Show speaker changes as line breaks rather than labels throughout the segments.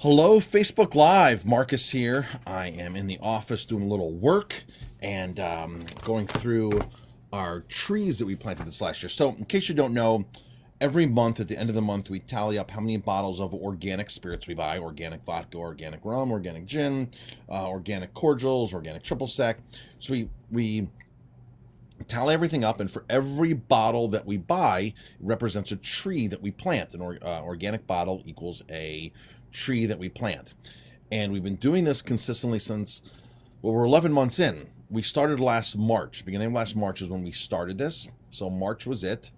Hello, Facebook Live. Marcus here. I am in the office doing a little work and going through our trees that we planted this last year. So, in case you don't know, every month at the end of the month, we tally up how many bottles of organic spirits we buy: organic vodka, organic rum, organic gin, organic cordials, organic triple sec. So, we tally everything up, and for every bottle that we buy, it represents a tree that we plant. An organic bottle equals a tree that we plant. And we've been doing this consistently since, well, we're 11 months in. We started last March. Beginning of last March is when we started this. So March was it.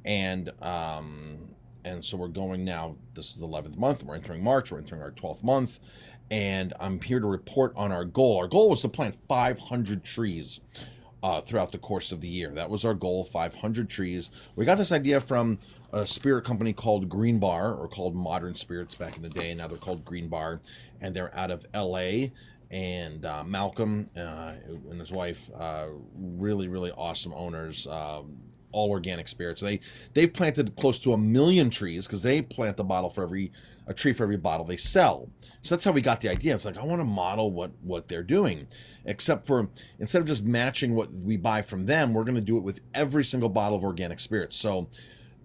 And so we're going now, this is the 11th month. We're entering March. We're entering our 12th month. And I'm here to report on our goal. Our goal was to plant 500 trees throughout the course of the year. That was our goal, 500 trees. We got this idea from a spirit company called Green Bar, or called Modern Spirits back in the day, and now they're called Green Bar, and they're out of LA. And Malcolm and his wife, really, really awesome owners, all organic spirits. They've planted close to 1 million trees because they plant a tree for every bottle they sell. So that's how we got the idea. It's like, I want to model what they're doing, except for instead of just matching what we buy from them, we're going to do it with every single bottle of organic spirits. So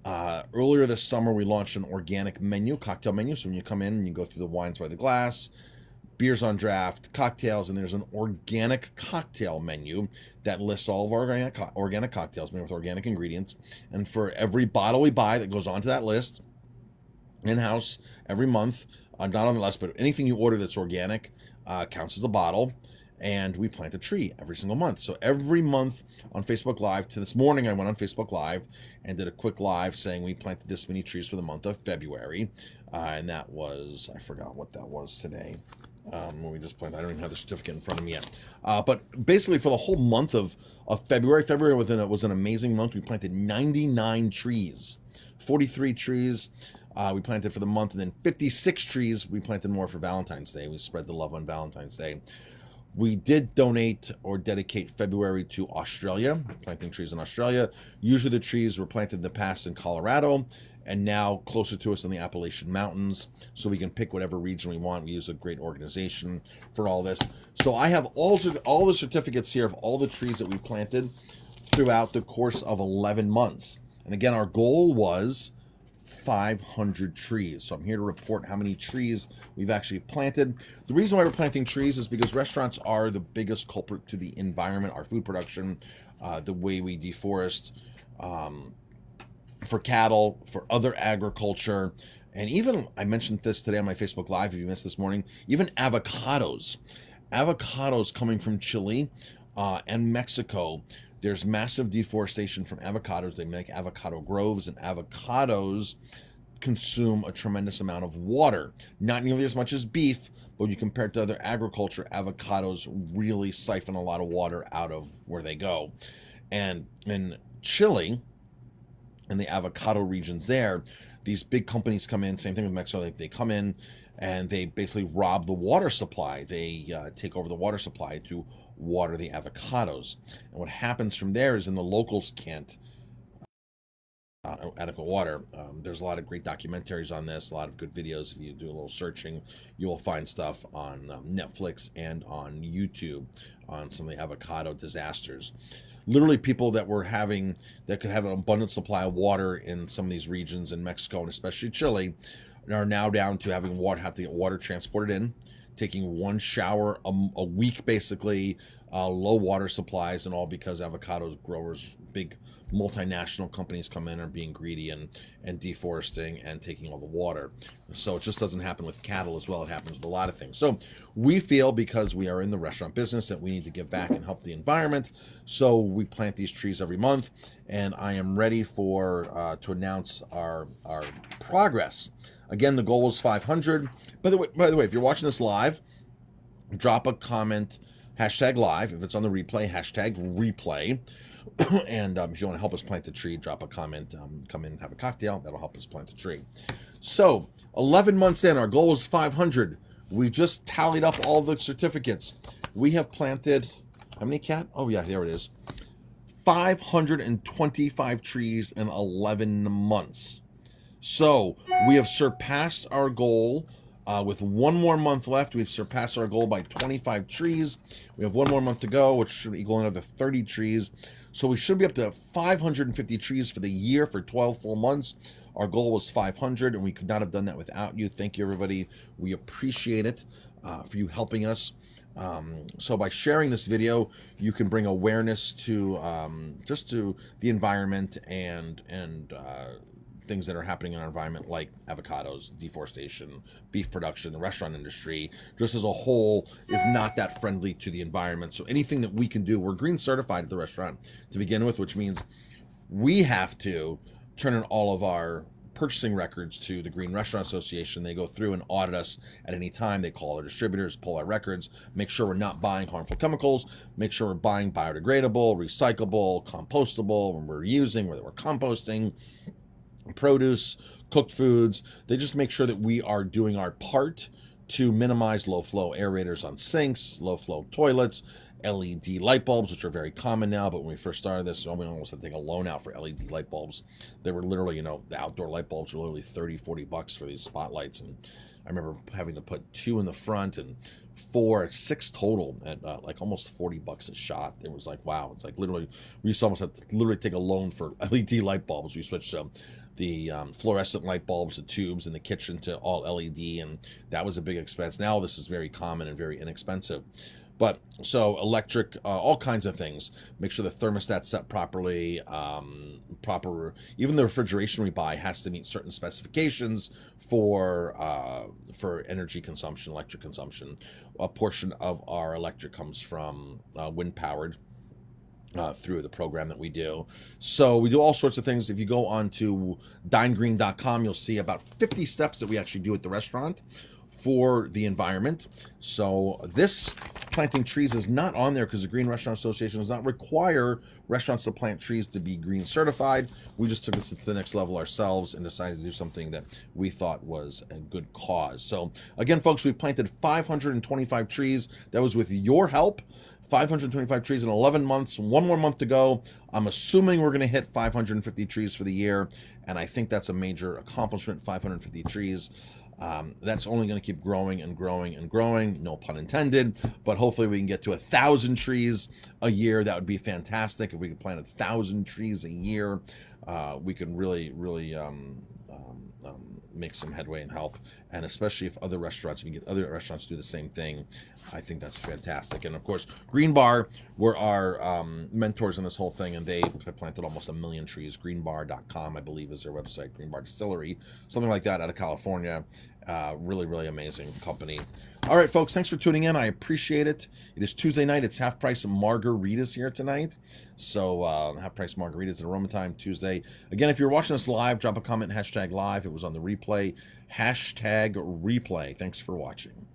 earlier this summer, we launched an organic menu, cocktail menu. So when you come in and you go through the wines by the glass, beers on draft, cocktails, and there's an organic cocktail menu that lists all of our organic cocktails made with organic ingredients. And for every bottle we buy that goes onto that list, in-house every month, not on the list, but anything you order that's organic counts as a bottle. And we plant a tree every single month. So every month on Facebook Live, to this morning I went on Facebook Live and did a quick live saying we planted this many trees for the month of February. And that was, I forgot what that was today. When we just planted, I don't even have the certificate in front of me yet. But basically for the whole month of February, was an amazing month. We planted 99 trees, 43 trees we planted for the month, and then 56 trees we planted more for Valentine's Day. We spread the love on Valentine's Day. We did donate or dedicate February to Australia, planting trees in Australia. Usually the trees were planted in the past in Colorado, and now closer to us in the Appalachian Mountains, so we can pick whatever region we want. We use a great organization for all this. So I have all the certificates here of all the trees that we planted throughout the course of 11 months. And again, our goal was 500 trees. So I'm here to report how many trees we've actually planted. The reason why we're planting trees is because restaurants are the biggest culprit to the environment, our food production, the way we deforest, for cattle, for other agriculture, and even, I mentioned this today on my Facebook Live, if you missed this morning, even avocados. Avocados coming from Chile and Mexico. There's massive deforestation from avocados. They make avocado groves, and avocados consume a tremendous amount of water. Not nearly as much as beef, but when you compare it to other agriculture, avocados really siphon a lot of water out of where they go. And in Chile, in the avocado regions there, these big companies come in, same thing with Mexico, they come in and they basically rob the water supply. They take over the water supply to water the avocados. And what happens from there is, then the locals can't adequate water. There's a lot of great documentaries on this, a lot of good videos. If you do a little searching, you will find stuff on Netflix and on YouTube on some of the avocado disasters. Literally people that could have an abundant supply of water in some of these regions in Mexico and especially Chile are now down to have to get water transported in, taking one shower a week, basically, low water supplies, and all because avocado growers, big multinational companies come in and are being greedy and deforesting and taking all the water. So it just doesn't happen with cattle as well. It happens with a lot of things. So we feel, because we are in the restaurant business, that we need to give back and help the environment. So we plant these trees every month, and I am ready to announce our progress. Again, the goal was 500. By the way, if you're watching this live, drop a comment, #live. If it's on the replay, #replay. And if you want to help us plant the tree, drop a comment, come in and have a cocktail. That'll help us plant the tree. So 11 months in, our goal was 500. We just tallied up all the certificates. We have planted, how many, Cat? Oh yeah, there it is. 525 trees in 11 months. So we have surpassed our goal With one more month left, we've surpassed our goal by 25 trees. We have one more month to go, which should equal another 30 trees. So we should be up to 550 trees for the year for 12 full months. Our goal was 500, and we could not have done that without you. Thank you, everybody. We appreciate it for you helping us. So by sharing this video, you can bring awareness to just to the environment and things that are happening in our environment, like avocados, deforestation, beef production, the restaurant industry, just as a whole, is not that friendly to the environment. So anything that we can do, we're green certified at the restaurant to begin with, which means we have to turn in all of our purchasing records to the Green Restaurant Association. They go through and audit us at any time. They call our distributors, pull our records, make sure we're not buying harmful chemicals, make sure we're buying biodegradable, recyclable, compostable, when we're using, whether we're composting, produce, cooked foods. They just make sure that we are doing our part to minimize low flow aerators on sinks, low flow toilets, LED light bulbs, which are very common now, but when we first started this, we almost had to take a loan out for LED light bulbs. They were literally, the outdoor light bulbs were literally 30, 40 bucks for these spotlights. And I remember having to put 2 in the front and 6 total at like almost 40 bucks a shot. It was like, wow. It's like literally, we used to almost have to literally take a loan for LED light bulbs. We switched the fluorescent light bulbs, the tubes in the kitchen, to all LED, and that was a big expense. Now this is very common and very inexpensive. But so electric, all kinds of things. Make sure the thermostat's set properly. Even the refrigeration we buy has to meet certain specifications for energy consumption, electric consumption. A portion of our electric comes from wind powered. Through the program that we do. So we do all sorts of things. If you go on to dinegreen.com, you'll see about 50 steps that we actually do at the restaurant for the environment. So this planting trees is not on there because the Green Restaurant Association does not require restaurants to plant trees to be green certified. We just took this to the next level ourselves and decided to do something that we thought was a good cause. So again, folks, we planted 525 trees. That was with your help. 525 trees in 11 months, one more month to go. I'm assuming we're going to hit 550 trees for the year, and I think that's a major accomplishment, 550 trees. That's only going to keep growing and growing and growing, no pun intended, but hopefully we can get to 1,000 trees a year. That would be fantastic. If we could plant 1,000 trees a year, we can really make some headway and help. And especially if other restaurants, we can get other restaurants to do the same thing, I think that's fantastic. And of course, Green Bar were our mentors in this whole thing, and they have planted almost 1 million trees. Greenbar.com, I believe, is their website. Green Bar Distillery, something like that, out of California. Really amazing company. All right, folks, thanks for tuning in. I appreciate it. It is Tuesday night. It's half price margaritas here tonight. So half price margaritas at Aroma Time Tuesday. Again, if you're watching this live, drop a comment, #live. It was on the replay, #replay. Thanks for watching.